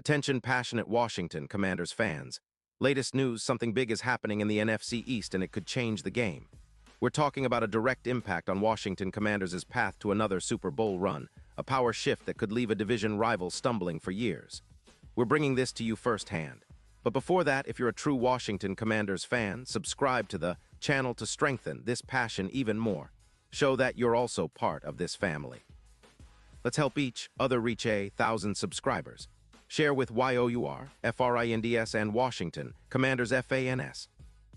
Attention passionate Washington Commanders fans. Latest news, something big is happening in the NFC East and it could change the game. We're talking about a direct impact on Washington Commanders' path to another Super Bowl run, a power shift that could leave a division rival stumbling for years. We're bringing this to you firsthand. But before that, if you're a true Washington Commanders fan, subscribe to the channel to strengthen this passion even more. Show that you're also part of this family. Let's help each other reach 1,000 subscribers. Share with YOUR, FRINDS, and Washington, Commanders FANS.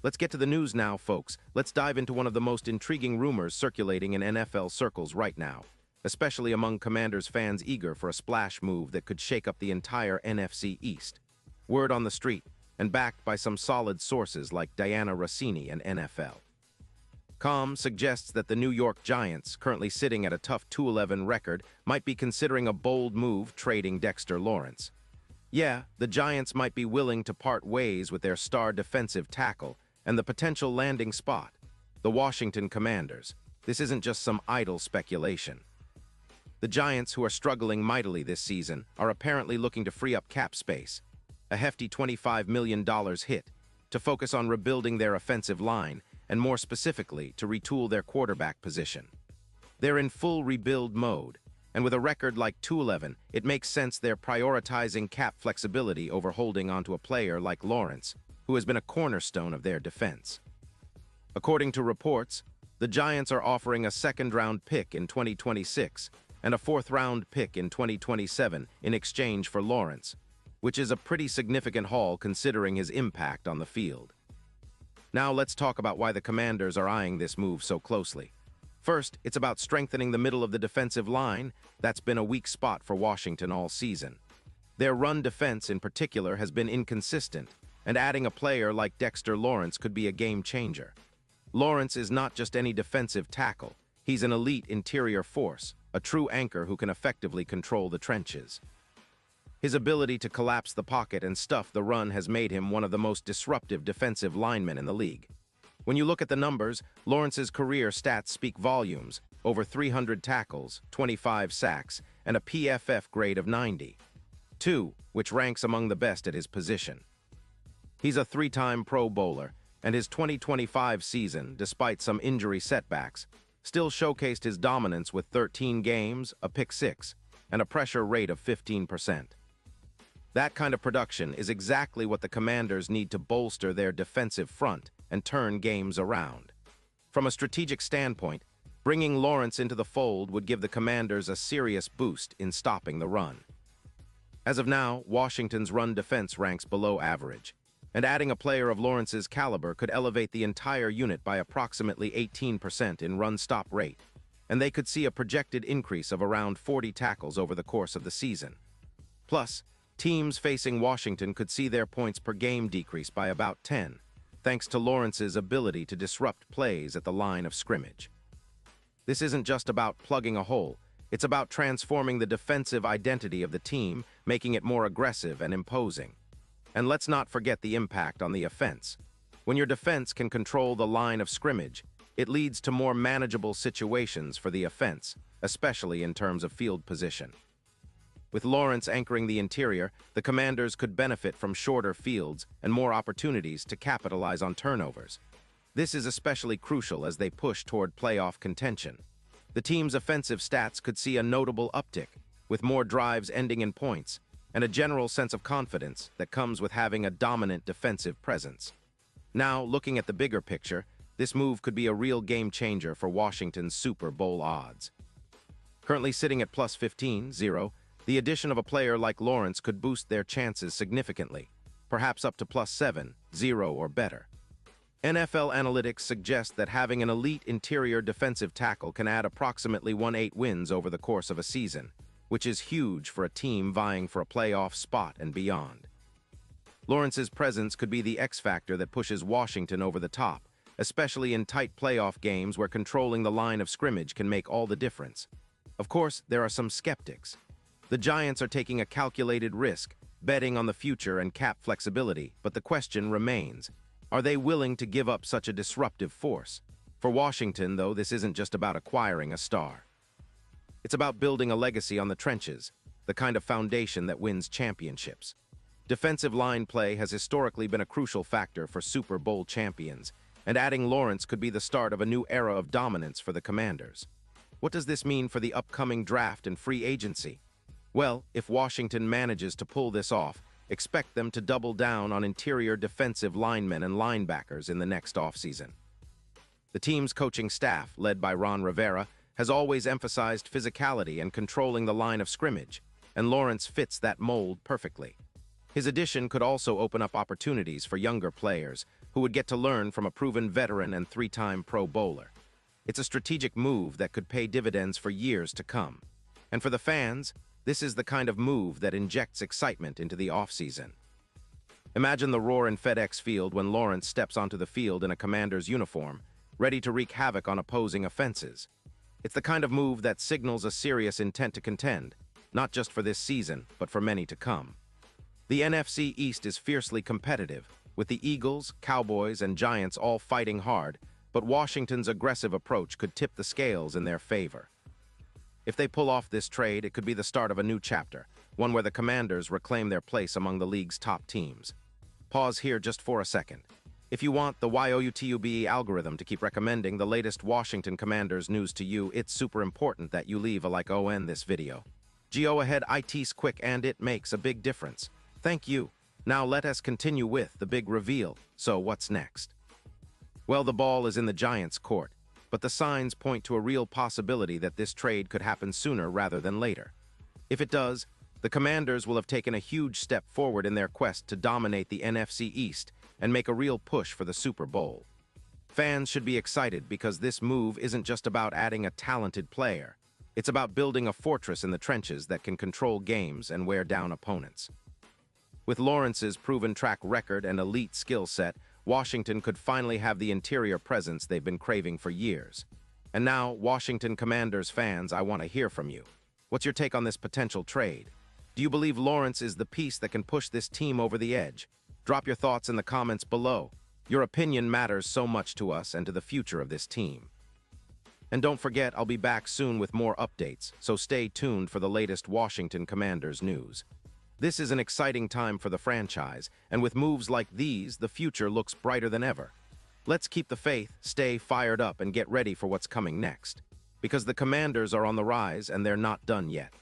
Let's get to the news now, folks. Let's dive into one of the most intriguing rumors circulating in NFL circles right now, especially among Commanders fans eager for a splash move that could shake up the entire NFC East. Word on the street, and backed by some solid sources like Diana Rossini and NFL.com suggests that the New York Giants, currently sitting at a tough 2-11 record, might be considering a bold move trading Dexter Lawrence. Yeah, the Giants might be willing to part ways with their star defensive tackle and the potential landing spot, the Washington Commanders. This isn't just some idle speculation. The Giants, who are struggling mightily this season, are apparently looking to free up cap space, a hefty $25 million hit, to focus on rebuilding their offensive line and more specifically to retool their quarterback position. They're in full rebuild mode, and with a record like 2-11, it makes sense they're prioritizing cap flexibility over holding onto a player like Lawrence, who has been a cornerstone of their defense. According to reports, the Giants are offering a second-round pick in 2026 and a fourth-round pick in 2027 in exchange for Lawrence, which is a pretty significant haul considering his impact on the field. Now let's talk about why the Commanders are eyeing this move so closely. First, it's about strengthening the middle of the defensive line. That's been a weak spot for Washington all season. Their run defense in particular has been inconsistent, and adding a player like Dexter Lawrence could be a game changer. Lawrence is not just any defensive tackle. He's an elite interior force, a true anchor who can effectively control the trenches. His ability to collapse the pocket and stuff the run has made him one of the most disruptive defensive linemen in the league. When you look at the numbers, Lawrence's career stats speak volumes: over 300 tackles, 25 sacks, and a PFF grade of 92, which ranks among the best at his position. He's a three-time Pro Bowler, and his 2025 season, despite some injury setbacks, still showcased his dominance with 13 games, a pick-6, and a pressure rate of 15%. That kind of production is exactly what the Commanders need to bolster their defensive front and turn games around. From a strategic standpoint, bringing Lawrence into the fold would give the Commanders a serious boost in stopping the run. As of now, Washington's run defense ranks below average, and adding a player of Lawrence's caliber could elevate the entire unit by approximately 18% in run-stop rate, and they could see a projected increase of around 40 tackles over the course of the season. Plus, teams facing Washington could see their points per game decrease by about 10, thanks to Lawrence's ability to disrupt plays at the line of scrimmage. This isn't just about plugging a hole, it's about transforming the defensive identity of the team, making it more aggressive and imposing. And let's not forget the impact on the offense. When your defense can control the line of scrimmage, it leads to more manageable situations for the offense, especially in terms of field position. With Lawrence anchoring the interior, the Commanders could benefit from shorter fields and more opportunities to capitalize on turnovers. This is especially crucial as they push toward playoff contention. The team's offensive stats could see a notable uptick, with more drives ending in points, and a general sense of confidence that comes with having a dominant defensive presence. Now, looking at the bigger picture, this move could be a real game changer for Washington's Super Bowl odds. Currently sitting at plus 15-0, the addition of a player like Lawrence could boost their chances significantly, perhaps up to plus 7-0 or better. NFL analytics suggest that having an elite interior defensive tackle can add approximately 1-8 wins over the course of a season, which is huge for a team vying for a playoff spot and beyond. Lawrence's presence could be the X factor that pushes Washington over the top, especially in tight playoff games where controlling the line of scrimmage can make all the difference. Of course, there are some skeptics. The Giants are taking a calculated risk, betting on the future and cap flexibility, but the question remains, are they willing to give up such a disruptive force? For Washington, though, this isn't just about acquiring a star. It's about building a legacy on the trenches, the kind of foundation that wins championships. Defensive line play has historically been a crucial factor for Super Bowl champions, and adding Lawrence could be the start of a new era of dominance for the Commanders. What does this mean for the upcoming draft and free agency? Well, if Washington manages to pull this off, expect them to double down on interior defensive linemen and linebackers in the next offseason. The team's coaching staff, led by Ron Rivera, has always emphasized physicality and controlling the line of scrimmage, and Lawrence fits that mold perfectly. His addition could also open up opportunities for younger players who would get to learn from a proven veteran and three-time Pro Bowler. It's a strategic move that could pay dividends for years to come. And for the fans, this is the kind of move that injects excitement into the offseason. Imagine the roar in FedEx Field when Lawrence steps onto the field in a Commander's uniform, ready to wreak havoc on opposing offenses. It's the kind of move that signals a serious intent to contend, not just for this season, but for many to come. The NFC East is fiercely competitive, with the Eagles, Cowboys, and Giants all fighting hard, but Washington's aggressive approach could tip the scales in their favor. If they pull off this trade, it could be the start of a new chapter, one where the Commanders reclaim their place among the league's top teams. Pause here just for a second. If you want the YouTube algorithm to keep recommending the latest Washington Commanders news to you, it's super important that you leave a like on this video. Go ahead, it's quick and it makes a big difference. Thank you. Now let us continue with the big reveal. So what's next? Well, the ball is in the Giants' court, but the signs point to a real possibility that this trade could happen sooner rather than later. If it does, the Commanders will have taken a huge step forward in their quest to dominate the NFC East and make a real push for the Super Bowl. Fans should be excited because this move isn't just about adding a talented player. It's about building a fortress in the trenches that can control games and wear down opponents. With Lawrence's proven track record and elite skill set, Washington could finally have the interior presence they've been craving for years. And now, Washington Commanders fans, I want to hear from you. What's your take on this potential trade? Do you believe Lawrence is the piece that can push this team over the edge? Drop your thoughts in the comments below. Your opinion matters so much to us and to the future of this team. And don't forget, I'll be back soon with more updates, so stay tuned for the latest Washington Commanders news. This is an exciting time for the franchise, and with moves like these, the future looks brighter than ever. Let's keep the faith, stay fired up, and get ready for what's coming next. Because the Commanders are on the rise, and they're not done yet.